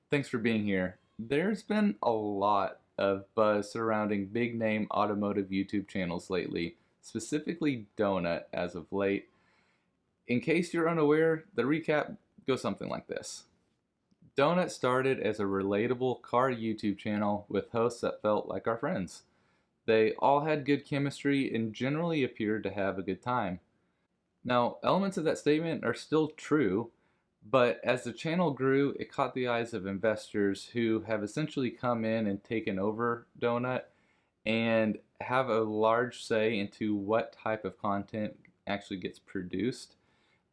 Thanks for being here. There's been a lot of buzz surrounding big name automotive YouTube channels lately, specifically Donut as of late. In case you're unaware, the recap goes something like this. Donut started as a relatable car YouTube channel with hosts that felt like our friends. They all had good chemistry and generally appeared to have a good time. Now, elements of that statement are still true, but as the channel grew, it caught the eyes of investors who have essentially come in and taken over Donut and have a large say into what type of content actually gets produced.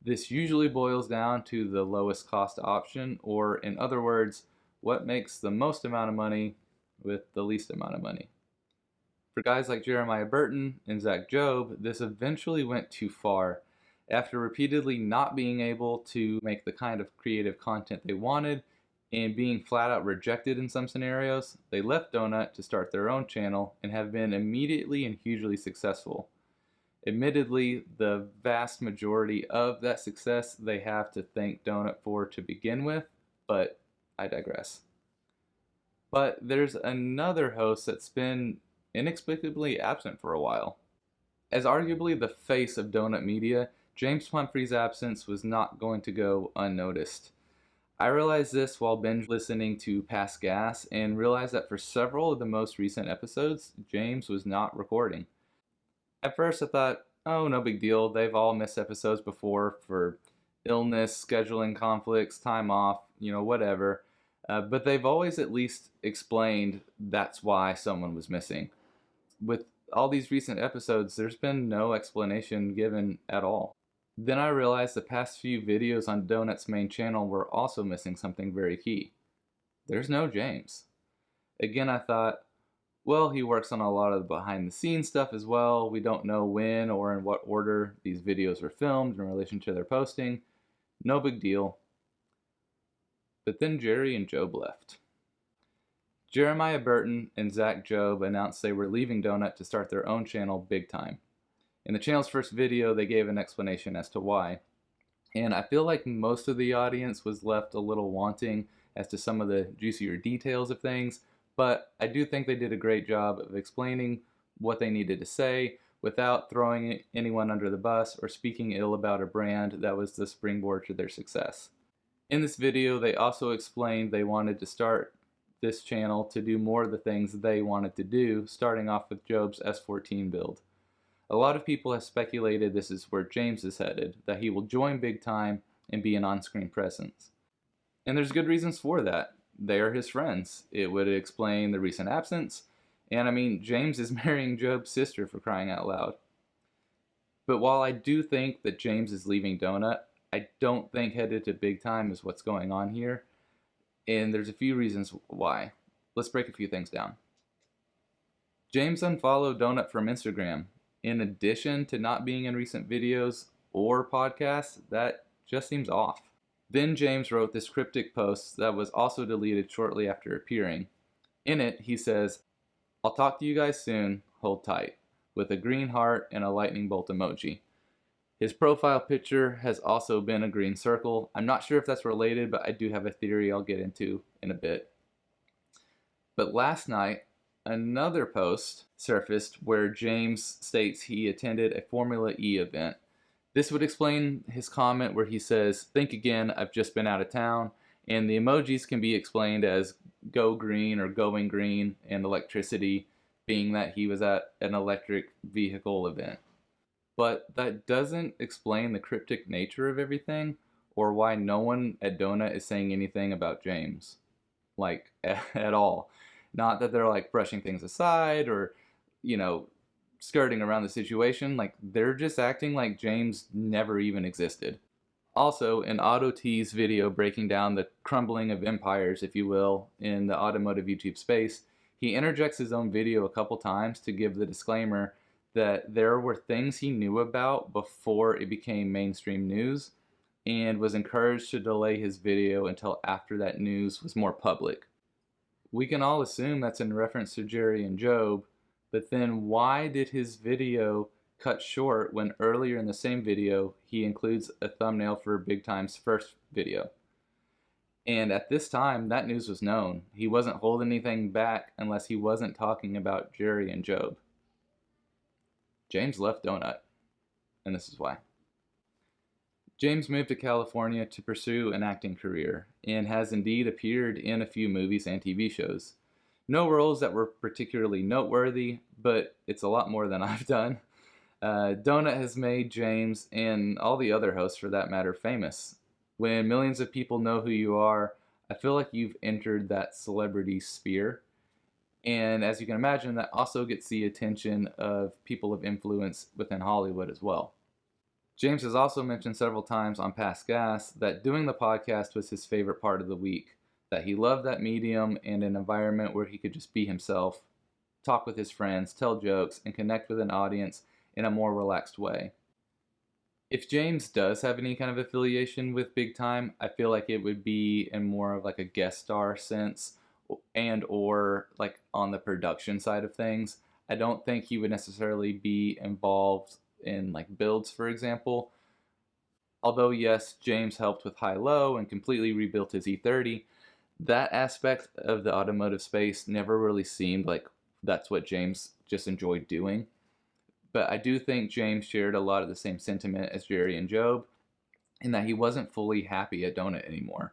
This usually boils down to the lowest cost option, or in other words, what makes the most amount of money with the least amount of money. For guys like Jeremiah Burton and Zach Job, this eventually went too far. After repeatedly not being able to make the kind of creative content they wanted and being flat out rejected in some scenarios, they left Donut to start their own channel and have been immediately and hugely successful. Admittedly, the vast majority of that success they have to thank Donut for to begin with, but I digress. But there's another host that's been inexplicably absent for a while. As arguably the face of Donut Media, James Pumphrey's absence was not going to go unnoticed. I realized this while binge listening to Past Gas and realized that for several of the most recent episodes, James was not recording. At first I thought, oh, no big deal, they've all missed episodes before for illness, scheduling conflicts, time off, whatever. But they've always at least explained that's why someone was missing. With all these recent episodes, there's been no explanation given at all. Then I realized the past few videos on Donut's main channel were also missing something very key. There's no James. Again, I thought, well, he works on a lot of the behind the scenes stuff as well. We don't know when or in what order these videos were filmed in relation to their posting. No big deal. But then Jerry and Job left. Jeremiah Burton and Zach Job announced they were leaving Donut to start their own channel big time. In the channel's first video, they gave an explanation as to why. And I feel like most of the audience was left a little wanting as to some of the juicier details of things, but I do think they did a great job of explaining what they needed to say without throwing anyone under the bus or speaking ill about a brand that was the springboard to their success. In this video, they also explained they wanted to start this channel to do more of the things they wanted to do, starting off with Job's S14 build. A lot of people have speculated this is where James is headed, that he will join big time and be an on-screen presence. And there's good reasons for that. They are his friends. It would explain the recent absence, and I mean, James is marrying Job's sister, for crying out loud. But while I do think that James is leaving Donut, I don't think headed to big time is what's going on here. And there's a few reasons why. Let's break a few things down. James unfollowed Donut from Instagram. In addition to not being in recent videos or podcasts, that just seems off. Then James wrote this cryptic post that was also deleted shortly after appearing. In it, he says, "I'll talk to you guys soon, hold tight," with a green heart and a lightning bolt emoji. His profile picture has also been a green circle. I'm not sure if that's related, but I do have a theory I'll get into in a bit. But last night, another post surfaced where James states he attended a Formula E event. This would explain his comment where he says, "Think again, I've just been out of town," and the emojis can be explained as go green or going green, and electricity being that he was at an electric vehicle event. But that doesn't explain the cryptic nature of everything or why no one at Donut is saying anything about James. Like, at all. Not that they're like brushing things aside or, skirting around the situation. Like, they're just acting like James never even existed. Also, in Auto T's video breaking down the crumbling of empires, if you will, in the automotive YouTube space, he interjects his own video a couple times to give the disclaimer that there were things he knew about before it became mainstream news and was encouraged to delay his video until after that news was more public. We can all assume that's in reference to Jerry and Job, but then why did his video cut short when earlier in the same video he includes a thumbnail for Big Time's first video? And at this time, that news was known. He wasn't holding anything back unless he wasn't talking about Jerry and Job. James left Donut, and this is why. James moved to California to pursue an acting career, and has indeed appeared in a few movies and TV shows. No roles that were particularly noteworthy, but it's a lot more than I've done. Donut has made James, and all the other hosts for that matter, famous. When millions of people know who you are, I feel like you've entered that celebrity sphere. And as you can imagine, that also gets the attention of people of influence within Hollywood as well. James has also mentioned several times on Past Gas that doing the podcast was his favorite part of the week, that he loved that medium and an environment where he could just be himself, talk with his friends, tell jokes, and connect with an audience in a more relaxed way. If James does have any kind of affiliation with Big Time, I feel like it would be in more of like a guest star sense and or like on the production side of things. I don't think he would necessarily be involved in like builds, for example. Although yes, James helped with High Low and completely rebuilt his E30, that aspect of the automotive space never really seemed like that's what James just enjoyed doing. But I do think James shared a lot of the same sentiment as Jerry and Job, in that he wasn't fully happy at Donut anymore.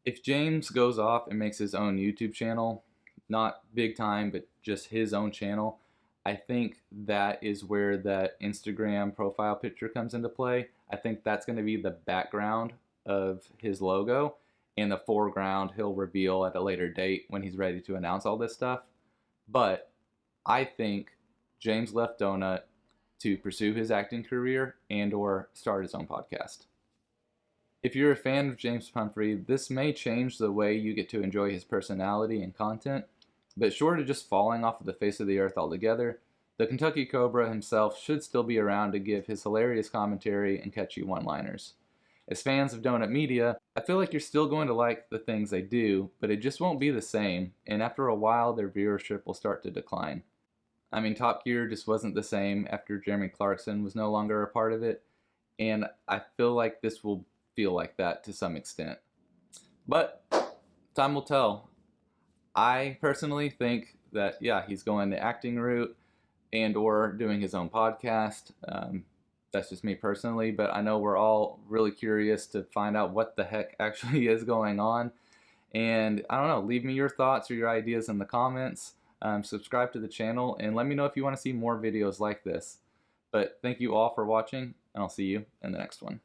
If James goes off and makes his own YouTube channel, not Big Time, but just his own channel, I think that is where that Instagram profile picture comes into play. I think that's going to be the background of his logo, and the foreground he'll reveal at a later date when he's ready to announce all this stuff. But I think James left Donut to pursue his acting career and or start his own podcast. If you're a fan of James Pumphrey, this may change the way you get to enjoy his personality and content, but short of just falling off of the face of the earth altogether, the Kentucky Cobra himself should still be around to give his hilarious commentary and catchy one-liners. As fans of Donut Media, I feel like you're still going to like the things they do, but it just won't be the same, and after a while their viewership will start to decline. I mean, Top Gear just wasn't the same after Jeremy Clarkson was no longer a part of it, and I feel like this will feel like that to some extent. But time will tell. I personally think that, yeah, he's going the acting route and or doing his own podcast. That's just me personally, but I know we're all really curious to find out what the heck actually is going on. And I don't know, leave me your thoughts or your ideas in the comments. Subscribe to the channel and let me know if you want to see more videos like this. But thank you all for watching, and I'll see you in the next one.